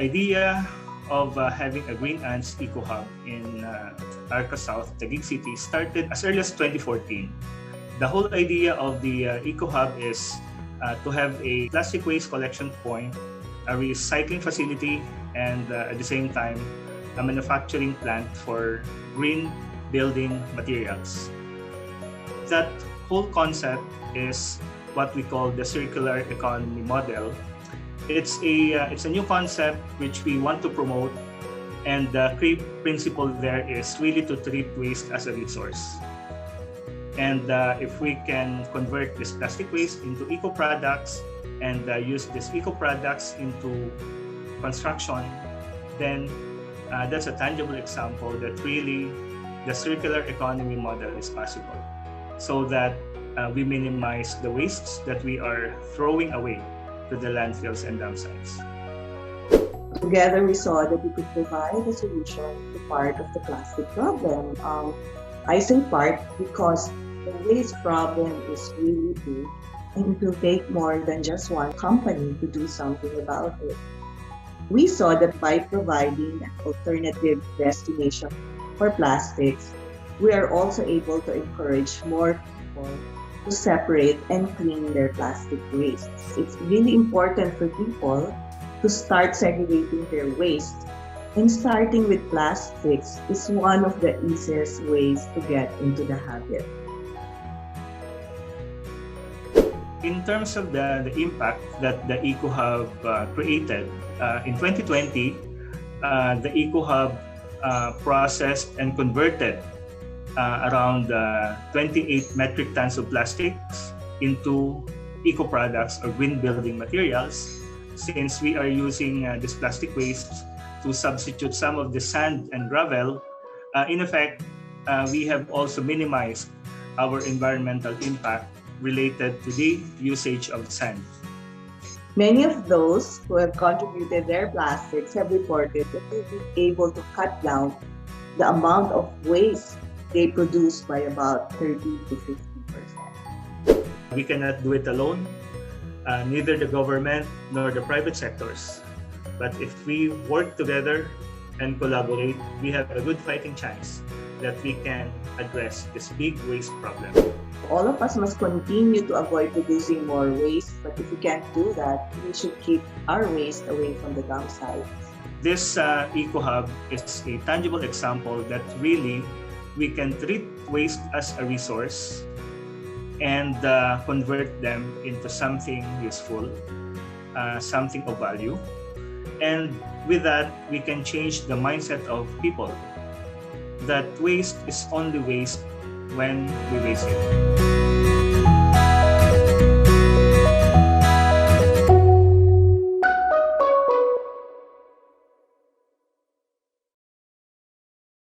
idea of having a Green Ants Eco Hub in Arca South, Taguig City started as early as 2014. The whole idea of the Eco Hub is to have a plastic waste collection point, a recycling facility, and at the same time, a manufacturing plant for green building materials. That whole concept is what we call the circular economy model. It's a new concept which we want to promote, and the key principle there is really to treat waste as a resource. And if we can convert this plastic waste into eco products and use these eco products into construction, then that's a tangible example that really the circular economy model is possible, so that we minimize the wastes that we are throwing away to the landfills and dump sites. Together, we saw that we could provide a solution to part of the plastic problem. I say part because the waste problem is really big, and it will take more than just one company to do something about it. We saw that by providing an alternative destination for plastics, we are also able to encourage more people to separate and clean their plastic waste. It's really important for people to start segregating their waste, and starting with plastics is one of the easiest ways to get into the habit. In terms of the impact that the Eco Hub created, in 2020, the Eco Hub processed and converted around 28 metric tons of plastics into eco products or green building materials. Since we are using this plastic waste to substitute some of the sand and gravel, in effect, we have also minimized our environmental impact related to the usage of sand. Many of those who have contributed their plastics have reported that they've been able to cut down the amount of waste they produce by about 30 to 50%. We cannot do it alone, neither the government nor the private sectors. But if we work together and collaborate, we have a good fighting chance that we can address this big waste problem. All of us must continue to avoid producing more waste, but if we can't do that, we should keep our waste away from the dump sites. This Eco Hub is a tangible example that really we can treat waste as a resource and convert them into something useful, something of value. And with that, we can change the mindset of people that waste is only waste when we waste it.